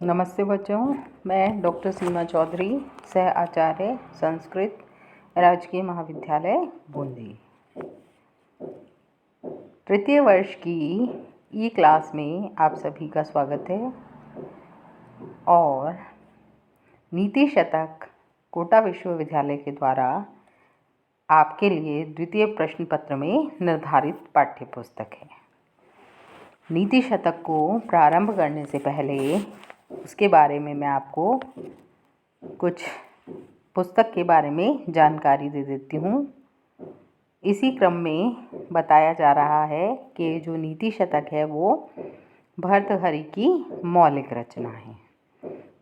नमस्ते बच्चों, मैं डॉक्टर सीमा चौधरी, सह आचार्य संस्कृत, राजकीय महाविद्यालय बूंदी। तृतीय वर्ष की ई क्लास में आप सभी का स्वागत है। और नीति शतक कोटा विश्वविद्यालय के द्वारा आपके लिए द्वितीय प्रश्न पत्र में निर्धारित पाठ्य पुस्तक है। नीति शतक को प्रारंभ करने से पहले उसके बारे में मैं आपको कुछ पुस्तक के बारे में जानकारी दे देती हूँ। इसी क्रम में बताया जा रहा है कि जो नीति शतक है वो भर्तृहरि की मौलिक रचना है।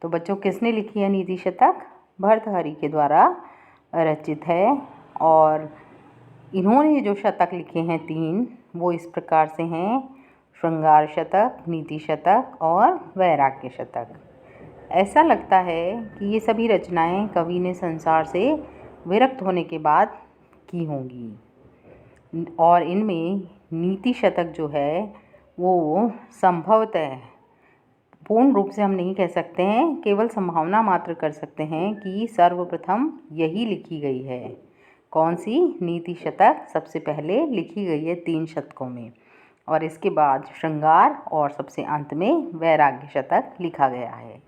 तो बच्चों, किसने लिखी है नीति शतक? भर्तृहरि के द्वारा रचित है। और इन्होंने जो शतक लिखे हैं 3, वो इस प्रकार से हैं: श्रृंगार शतक, नीति शतक और वैराग्य शतक। ऐसा लगता है कि ये सभी रचनाएं कवि ने संसार से विरक्त होने के बाद की होंगी। और इनमें नीति शतक जो है वो संभवतः, पूर्ण रूप से हम नहीं कह सकते हैं, केवल संभावना मात्र कर सकते हैं कि सर्वप्रथम यही लिखी गई है। कौन सी? नीति शतक सबसे पहले लिखी गई है 3 शतकों में, और इसके बाद श्रृंगार और सबसे अंत में वैराग्य शतक लिखा गया है।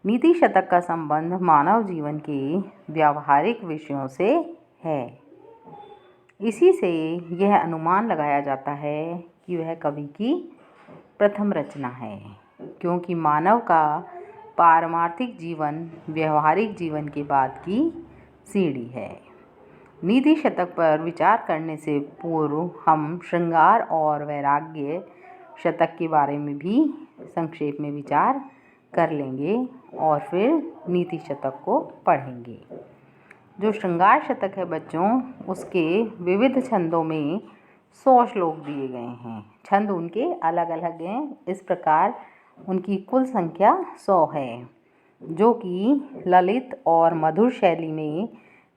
नीति शतक का संबंध मानव जीवन के व्यावहारिक विषयों से है। इसी से यह अनुमान लगाया जाता है कि वह कवि की प्रथम रचना है, क्योंकि मानव का पारमार्थिक जीवन व्यावहारिक जीवन के बाद की सीढ़ी है। नीति शतक पर विचार करने से पूर्व हम श्रृंगार और वैराग्य शतक के बारे में भी संक्षेप में विचार कर लेंगे और फिर नीति शतक को पढ़ेंगे। जो श्रृंगार शतक है बच्चों, उसके विविध छंदों में 100 श्लोक दिए गए हैं। छंद उनके अलग अलग हैं। इस प्रकार उनकी कुल संख्या 100 है, जो कि ललित और मधुर शैली में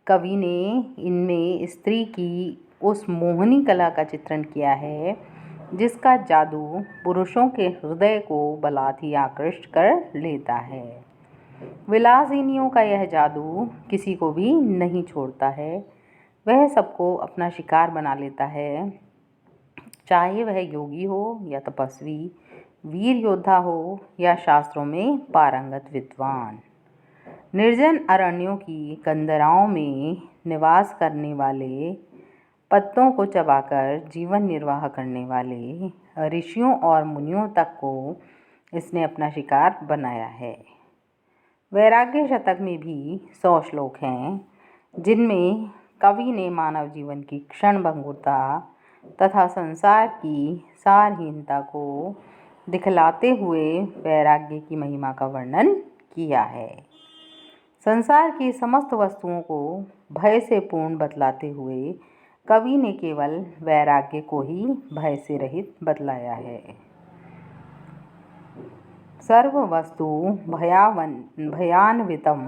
कवि ने इनमें स्त्री की उस मोहनी कला का चित्रण किया है जिसका जादू पुरुषों के हृदय को बलात् ही आकृष्ट कर लेता है। विलासिनियों का यह जादू किसी को भी नहीं छोड़ता है। वह सबको अपना शिकार बना लेता है, चाहे वह योगी हो या तपस्वी, वीर योद्धा हो या शास्त्रों में पारंगत विद्वान। निर्जन अरण्यों की कंदराओं में निवास करने वाले, पत्तों को चबाकर जीवन निर्वाह करने वाले ऋषियों और मुनियों तक को इसने अपना शिकार बनाया है। वैराग्य शतक में भी 100 श्लोक हैं, जिनमें कवि ने मानव जीवन की क्षणभंगुरता तथा संसार की सारहीनता को दिखलाते हुए वैराग्य की महिमा का वर्णन किया है। संसार की समस्त वस्तुओं को भय से पूर्ण बतलाते हुए कवि ने केवल वैराग्य को ही भय से रहित बतलाया है। सर्व वस्तु भयान्वितम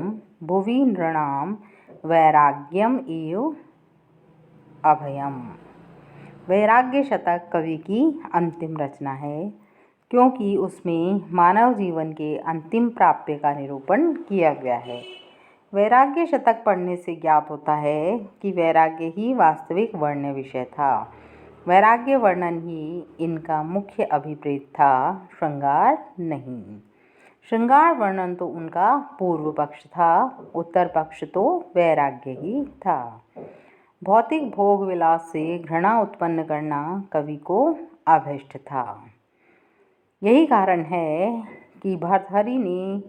भुवि नृणाम वैराग्यम एव अभयम। वैराग्य शतक कवि की अंतिम रचना है, क्योंकि उसमें मानव जीवन के अंतिम प्राप्य का निरूपण किया गया है। वैराग्य शतक पढ़ने से ज्ञात होता है कि वैराग्य ही वास्तविक वर्ण्य विषय था। वैराग्य वर्णन ही इनका मुख्य अभिप्रेत था, श्रृंगार नहीं। श्रृंगार वर्णन तो उनका पूर्व पक्ष था, उत्तर पक्ष तो वैराग्य ही था। भौतिक भोग विलास से घृणा उत्पन्न करना कवि को अभिष्ट था। यही कारण है कि भर्तृहरि ने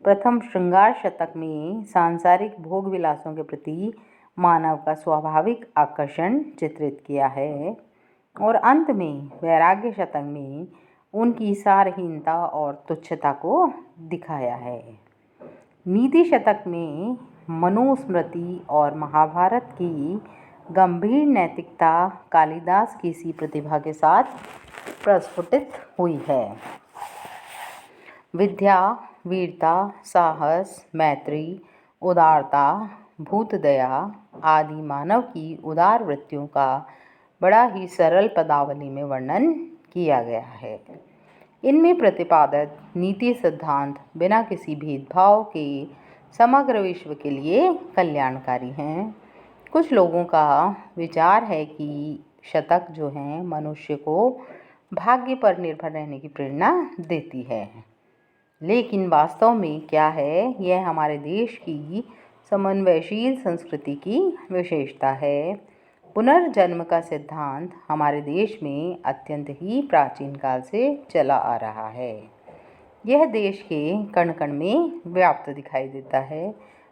प्रथम श्रृंगार शतक में सांसारिक भोग विलासों के प्रति मानव का स्वाभाविक आकर्षण चित्रित किया है, और अंत में वैराग्य शतक में उनकी सारहीनता और तुच्छता को दिखाया है। नीति शतक में मनुस्मृति और महाभारत की गंभीर नैतिकता कालिदास की सी प्रतिभा के साथ प्रस्फुटित हुई है। विद्या, वीरता, साहस, मैत्री, उदारता, भूतदया आदि मानव की उदार वृत्तियों का बड़ा ही सरल पदावली में वर्णन किया गया है। इनमें प्रतिपादित नीति सिद्धांत बिना किसी भेदभाव के समग्र विश्व के लिए कल्याणकारी हैं। कुछ लोगों का विचार है कि शतक जो हैं मनुष्य को भाग्य पर निर्भर रहने की प्रेरणा देती है, लेकिन वास्तव में क्या है, यह हमारे देश की समन्वयशील संस्कृति की विशेषता है। पुनर्जन्म का सिद्धांत हमारे देश में अत्यंत ही प्राचीन काल से चला आ रहा है। यह देश के कण कण में व्याप्त दिखाई देता है।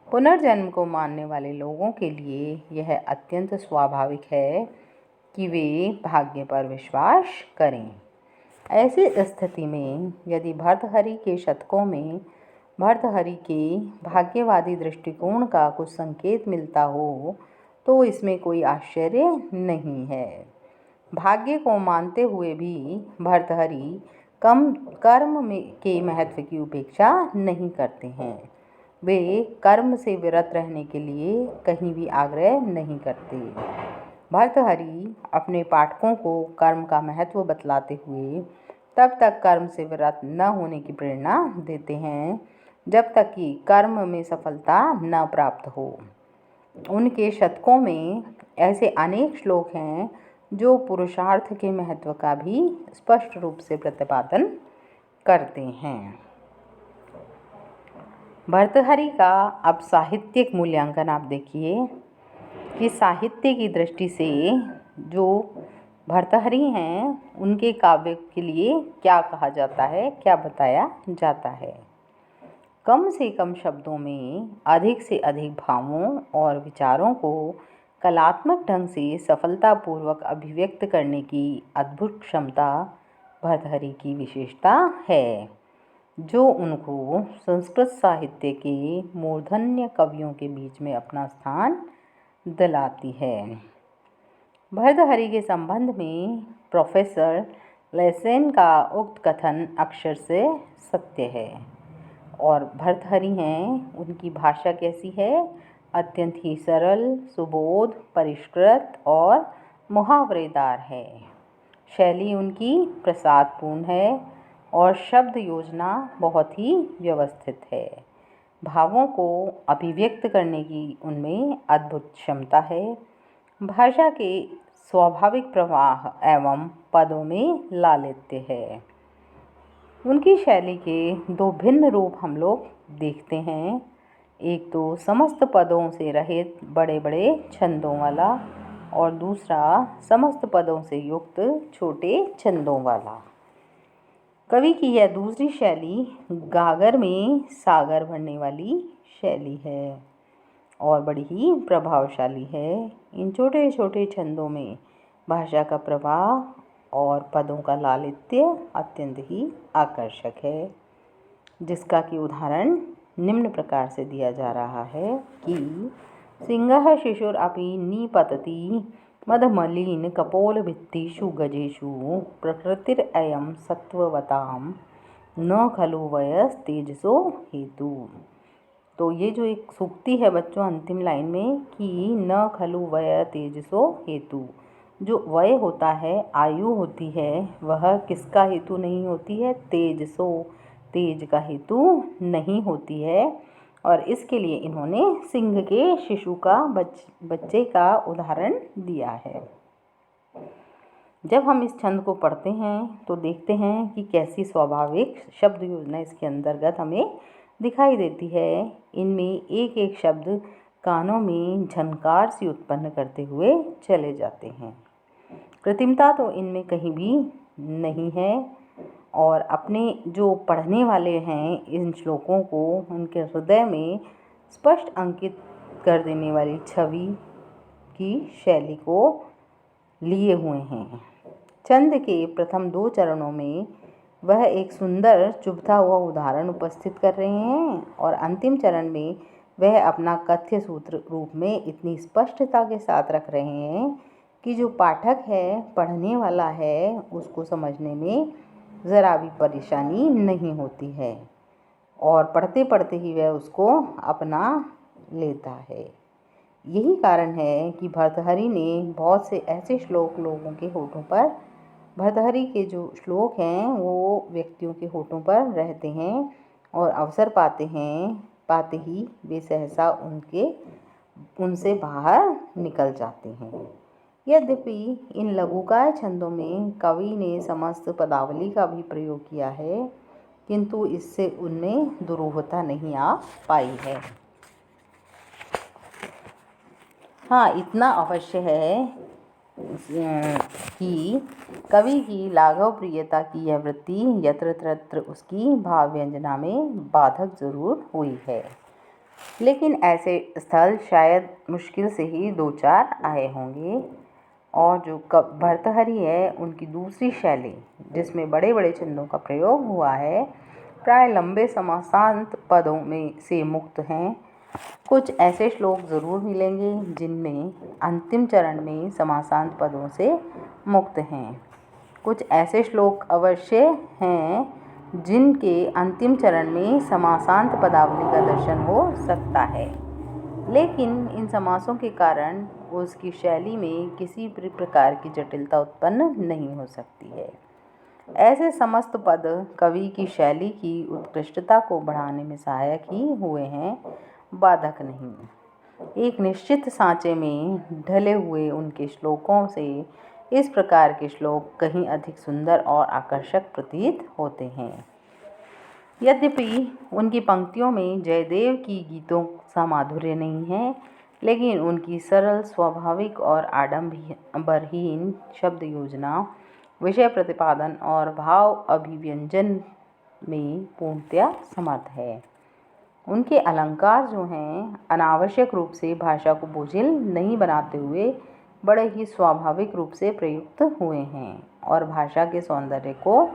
पुनर्जन्म को मानने वाले लोगों के लिए यह अत्यंत स्वाभाविक है कि वे भाग्य पर विश्वास करें। ऐसी स्थिति में यदि भर्तृहरि के शतकों में भर्तृहरि के भाग्यवादी दृष्टिकोण का कुछ संकेत मिलता हो तो इसमें कोई आश्चर्य नहीं है। भाग्य को मानते हुए भी भर्तृहरि कर्म के महत्व की उपेक्षा नहीं करते हैं। वे कर्म से विरत रहने के लिए कहीं भी आग्रह नहीं करते। भर्तृहरि अपने पाठकों को कर्म का महत्व बतलाते हुए तब तक कर्म से विरत न होने की प्रेरणा देते हैं जब तक कि कर्म में सफलता न प्राप्त हो। उनके शतकों में ऐसे अनेक श्लोक हैं जो पुरुषार्थ के महत्व का भी स्पष्ट रूप से प्रतिपादन करते हैं। भर्तृहरि का अब साहित्यिक मूल्यांकन आप देखिए कि साहित्य की दृष्टि से जो भर्तृहरि हैं उनके काव्य के लिए क्या कहा जाता है, क्या बताया जाता है। कम से कम शब्दों में अधिक से अधिक भावों और विचारों को कलात्मक ढंग से सफलतापूर्वक अभिव्यक्त करने की अद्भुत क्षमता भर्तृहरि की विशेषता है, जो उनको संस्कृत साहित्य के मूर्धन्य कवियों के बीच में अपना स्थान दिलाती है। भर्तृहरि के संबंध में प्रोफेसर लेसेन का उक्त कथन अक्षर से सत्य है। और भर्तृहरि हैं, उनकी भाषा कैसी है, अत्यंत ही सरल, सुबोध, परिष्कृत और मुहावरेदार है। शैली उनकी प्रसादपूर्ण है और शब्द योजना बहुत ही व्यवस्थित है। भावों को अभिव्यक्त करने की उनमें अद्भुत क्षमता है। भाषा के स्वाभाविक प्रवाह एवं पदों में लालित्य है। उनकी शैली के दो भिन्न रूप हम लोग देखते हैं। एक तो समस्त पदों से रहित बड़े बड़े छंदों वाला और दूसरा समस्त पदों से युक्त छोटे छंदों वाला। कवि की यह दूसरी शैली गागर में सागर भरने वाली शैली है और बड़ी ही प्रभावशाली है। इन छोटे छोटे छंदों में भाषा का प्रवाह और पदों का लालित्य अत्यंत ही आकर्षक है, जिसका कि उदाहरण निम्न प्रकार से दिया जा रहा है कि सिंहः शिशुरपि निपतति मदमलिन कपोलभित्तिषु गजेषु प्रकृतिरयं सत्त्ववतां न खलु वयस्तेजसो हेतु। तो ये जो एक सूक्ति है बच्चों अंतिम लाइन में कि न खलु वय तेजसो हेतु, जो वय होता है, आयु होती है, वह किसका हेतु नहीं होती है, तेजसो, तेज का हेतु नहीं होती है। और इसके लिए इन्होंने सिंह के शिशु का बच्चे का उदाहरण दिया है। जब हम इस छंद को पढ़ते हैं तो देखते हैं कि कैसी स्वाभाविक शब्द योजना इसके अंतर्गत हमें दिखाई देती है। इनमें एक एक शब्द कानों में झनकार सी उत्पन्न करते हुए चले जाते हैं। कृत्रिमता तो इनमें कहीं भी नहीं है और अपने जो पढ़ने वाले हैं इन श्लोकों को उनके हृदय में स्पष्ट अंकित कर देने वाली छवि की शैली को लिए हुए हैं। छंद के प्रथम दो चरणों में वह एक सुंदर चुभता हुआ उदाहरण उपस्थित कर रहे हैं और अंतिम चरण में वह अपना कथ्य सूत्र रूप में इतनी स्पष्टता के साथ रख रहे हैं कि जो पाठक है, पढ़ने वाला है, उसको समझने में ज़रा भी परेशानी नहीं होती है और पढ़ते पढ़ते ही वह उसको अपना लेता है। यही कारण है कि भर्तृहरि ने बहुत से ऐसे श्लोक लोगों के होठों पर भर्तृहरि के जो श्लोक हैं वो व्यक्तियों के होठों पर रहते हैं और अवसर पाते ही वे सहसा उनसे बाहर निकल जाते हैं। यद्यपि इन लघुकाय छंदों में कवि ने समस्त पदावली का भी प्रयोग किया है, किंतु इससे उनमें दुरूहता नहीं आ पाई है। हाँ, इतना अवश्य है कि कवि की लाघव प्रियता की यह वृत्ति यत्र तत्र उसकी भाव व्यंजना में बाधक जरूर हुई है, लेकिन ऐसे स्थल शायद मुश्किल से ही 2-4 आए होंगे। और जो भर्तृहरि है उनकी दूसरी शैली जिसमें बड़े बड़े छंदों का प्रयोग हुआ है, प्राय लंबे समासांत पदों में से मुक्त हैं। कुछ ऐसे श्लोक जरूर मिलेंगे जिनमें अंतिम चरण में समासांत पदों से मुक्त हैं। कुछ ऐसे श्लोक अवश्य हैं जिनके अंतिम चरण में समासांत पदावली का दर्शन हो सकता है, लेकिन इन समासों के कारण उसकी शैली में किसी भी प्रकार की जटिलता उत्पन्न नहीं हो सकती है। ऐसे समस्त पद कवि की शैली की उत्कृष्टता को बढ़ाने में सहायक ही हुए हैं, बाधक नहीं। एक निश्चित सांचे में ढले हुए उनके श्लोकों से इस प्रकार के श्लोक कहीं अधिक सुंदर और आकर्षक प्रतीत होते हैं। यद्यपि उनकी पंक्तियों में जयदेव की गीतों सा माधुर्य नहीं है, लेकिन उनकी सरल, स्वाभाविक और आडंबरहीन शब्द योजना, विषय प्रतिपादन और भाव अभिव्यंजन में पूर्णतया समर्थ है। उनके अलंकार जो हैं अनावश्यक रूप से भाषा को बोझिल नहीं बनाते हुए बड़े ही स्वाभाविक रूप से प्रयुक्त हुए हैं और भाषा के सौंदर्य को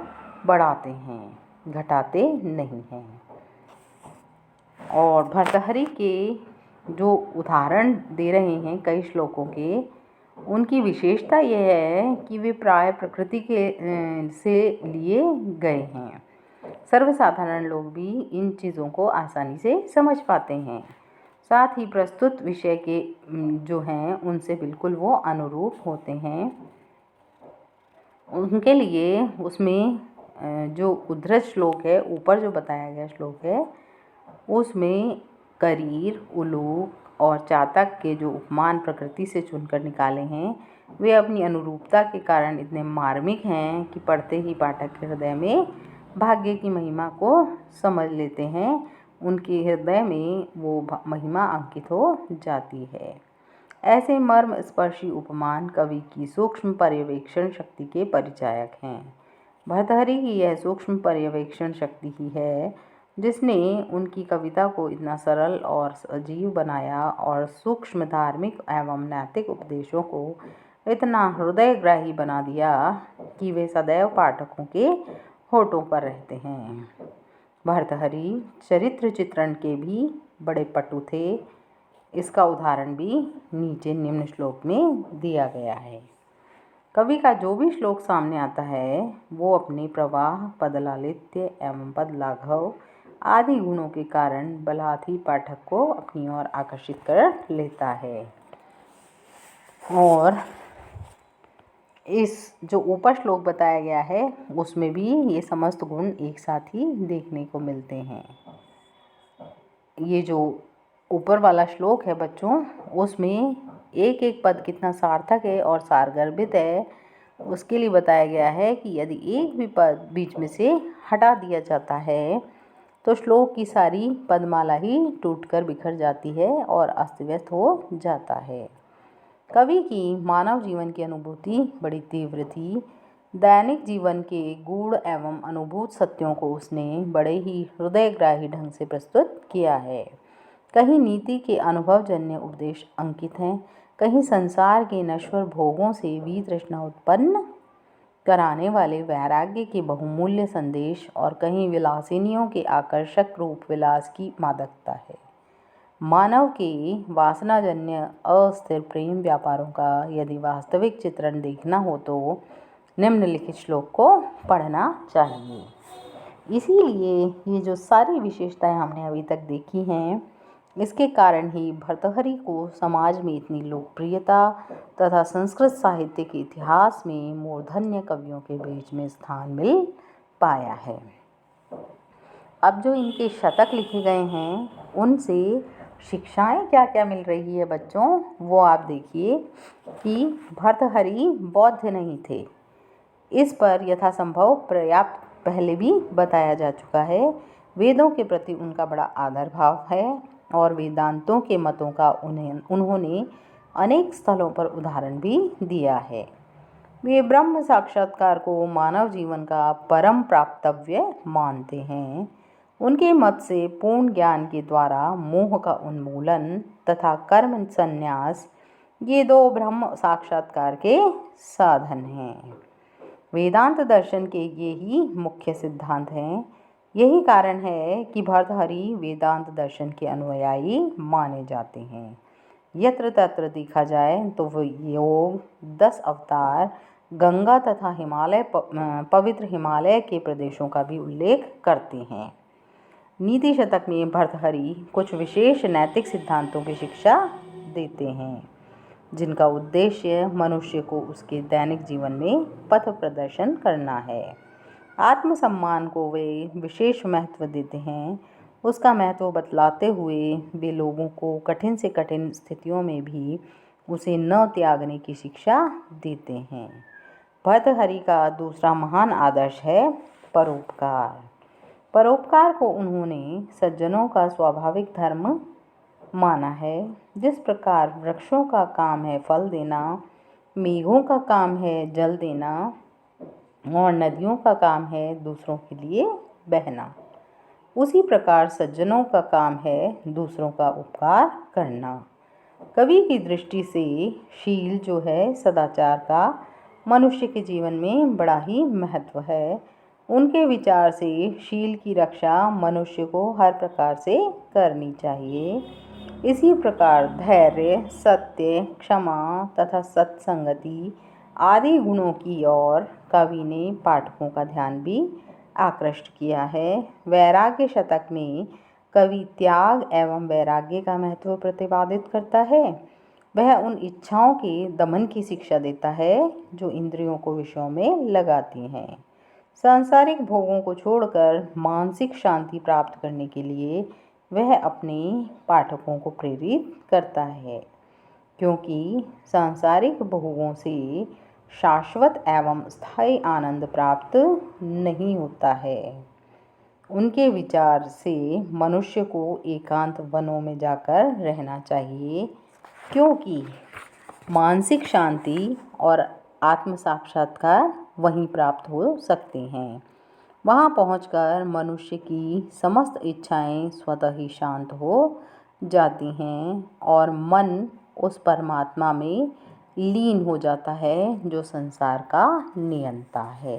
बढ़ाते हैं, घटाते नहीं हैं। और भर्तृहरि के जो उदाहरण दे रहे हैं कई श्लोकों के, उनकी विशेषता यह है कि वे प्राय प्रकृति से लिए गए हैं। सर्वसाधारण लोग भी इन चीज़ों को आसानी से समझ पाते हैं। साथ ही प्रस्तुत विषय के जो हैं उनसे बिल्कुल वो अनुरूप होते हैं। उनके लिए उसमें जो उद्धृत श्लोक है, ऊपर जो बताया गया श्लोक है, उसमें करीर, उलूक और चातक के जो उपमान प्रकृति से चुनकर निकाले हैं, वे अपनी अनुरूपता के कारण इतने मार्मिक हैं कि पढ़ते ही पाठक के हृदय में भाग्य की महिमा को समझ लेते हैं। उनके हृदय में वो महिमा अंकित हो जाती है। ऐसे मर्म स्पर्शी उपमान कवि की सूक्ष्म पर्यवेक्षण शक्ति के परिचायक हैं। भर्तृहरि की यह सूक्ष्म पर्यवेक्षण शक्ति ही है जिसने उनकी कविता को इतना सरल और सजीव बनाया और सूक्ष्म धार्मिक एवं नैतिक उपदेशों को इतना हृदयग्राही बना दिया कि वे सदैव पाठकों के होठों पर रहते हैं। भर्तृहरि चरित्र चित्रण के भी बड़े पटु थे। इसका उदाहरण भी नीचे निम्न श्लोक में दिया गया है। कवि का जो भी श्लोक सामने आता है वो अपने प्रवाह, पदलालित्य एवं पदलाघव आदि गुणों के कारण बलात् ही पाठक को अपनी ओर आकर्षित कर लेता है। और इस जो ऊपर श्लोक बताया गया है उसमें भी ये समस्त गुण एक साथ ही देखने को मिलते हैं। ये जो ऊपर वाला श्लोक है बच्चों, उसमें एक एक पद कितना सार्थक है और सारगर्भित है उसके लिए बताया गया है कि यदि एक भी पद बीच में से हटा दिया जाता है तो श्लोक की सारी पदमाला ही टूटकर बिखर जाती है और अस्त व्यस्त हो जाता है। कवि की मानव जीवन की अनुभूति बड़ी तीव्र थी। दैनिक जीवन के गूढ़ एवं अनुभूत सत्यों को उसने बड़े ही हृदयग्राही ढंग से प्रस्तुत किया है। कहीं नीति के अनुभवजन्य उपदेश अंकित हैं, कहीं संसार के नश्वर भोगों से वितृष्णा उत्पन्न कराने वाले वैराग्य के बहुमूल्य संदेश और कहीं विलासिनियों के आकर्षक रूप विलास की मादकता है। मानव के वासनाजन्य अस्थिर प्रेम व्यापारों का यदि वास्तविक चित्रण देखना हो तो निम्नलिखित श्लोक को पढ़ना चाहिए। इसीलिए ये जो सारी विशेषताएं हमने अभी तक देखी हैं, इसके कारण ही भर्तृहरि को समाज में इतनी लोकप्रियता तथा संस्कृत साहित्य के इतिहास में मूर्धन्य कवियों के बीच में स्थान मिल पाया है। अब जो इनके शतक लिखे गए हैं उनसे शिक्षाएं क्या क्या मिल रही है बच्चों, वो आप देखिए कि भर्तृहरि बौद्ध नहीं थे, इस पर यथासंभव पर्याप्त पहले भी बताया जा चुका है। वेदों के प्रति उनका बड़ा आदर भाव है और वेदांतों के मतों का उन्होंने अनेक स्थलों पर उदाहरण भी दिया है। वे ब्रह्म साक्षात्कार को मानव जीवन का परम प्राप्तव्य मानते हैं। उनके मत से पूर्ण ज्ञान के द्वारा मोह का उन्मूलन तथा कर्म संन्यास ये दो ब्रह्म साक्षात्कार के साधन हैं। वेदांत दर्शन के ये ही मुख्य सिद्धांत हैं। यही कारण है कि भर्तृहरि वेदांत दर्शन के अनुयायी माने जाते हैं। यत्र तत्र देखा जाए तो वो योग 10 अवतार गंगा तथा हिमालय पवित्र हिमालय के प्रदेशों का भी उल्लेख करते हैं। नीति शतक में भर्तृहरि कुछ विशेष नैतिक सिद्धांतों की शिक्षा देते हैं जिनका उद्देश्य मनुष्य को उसके दैनिक जीवन में पथ प्रदर्शन करना है। आत्मसम्मान को वे विशेष महत्व देते हैं। उसका महत्व बतलाते हुए वे लोगों को कठिन से कठिन स्थितियों में भी उसे न त्यागने की शिक्षा देते हैं। भर्तृहरि का दूसरा महान आदर्श है परोपकार। परोपकार को उन्होंने सज्जनों का स्वाभाविक धर्म माना है। जिस प्रकार वृक्षों का काम है फल देना, मेघों का काम है जल देना और नदियों का काम है दूसरों के लिए बहना, उसी प्रकार सज्जनों का काम है दूसरों का उपकार करना। कवि की दृष्टि से शील जो है सदाचार का मनुष्य के जीवन में बड़ा ही महत्व है। उनके विचार से शील की रक्षा मनुष्य को हर प्रकार से करनी चाहिए। इसी प्रकार धैर्य, सत्य, क्षमा तथा सत्संगति आदि गुणों की ओर कवि ने पाठकों का ध्यान भी आकृष्ट किया है। वैराग्य शतक में कवि त्याग एवं वैराग्य का महत्व प्रतिपादित करता है। वह उन इच्छाओं के दमन की शिक्षा देता है जो इंद्रियों को विषयों में लगाती हैं। सांसारिक भोगों को छोड़कर मानसिक शांति प्राप्त करने के लिए वह अपने पाठकों को प्रेरित करता है, क्योंकि सांसारिक भोगों से शाश्वत एवं स्थायी आनंद प्राप्त नहीं होता है। उनके विचार से मनुष्य को एकांत वनों में जाकर रहना चाहिए, क्योंकि मानसिक शांति और आत्म साक्षात्कार वहीं प्राप्त हो सकते हैं। वहाँ पहुंचकर मनुष्य की समस्त इच्छाएं स्वतः ही शांत हो जाती हैं और मन उस परमात्मा में लीन हो जाता है जो संसार का नियंता है।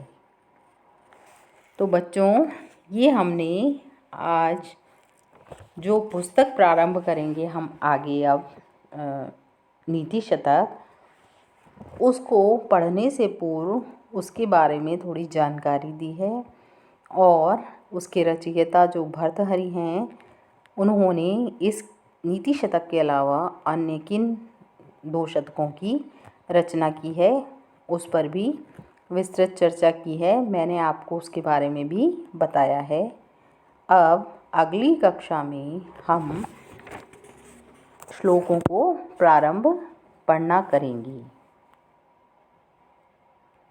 तो बच्चों, ये हमने आज जो पुस्तक प्रारंभ करेंगे हम आगे अब नीति शतक, उसको पढ़ने से पूर्व उसके बारे में थोड़ी जानकारी दी है और उसके रचयिता जो भर्तृहरि हैं उन्होंने इस नीति शतक के अलावा अन्य किन 2 शतकों की रचना की है उस पर भी विस्तृत चर्चा की है। मैंने आपको उसके बारे में भी बताया है। अब अगली कक्षा में हम श्लोकों को प्रारंभ पढ़ना करेंगे।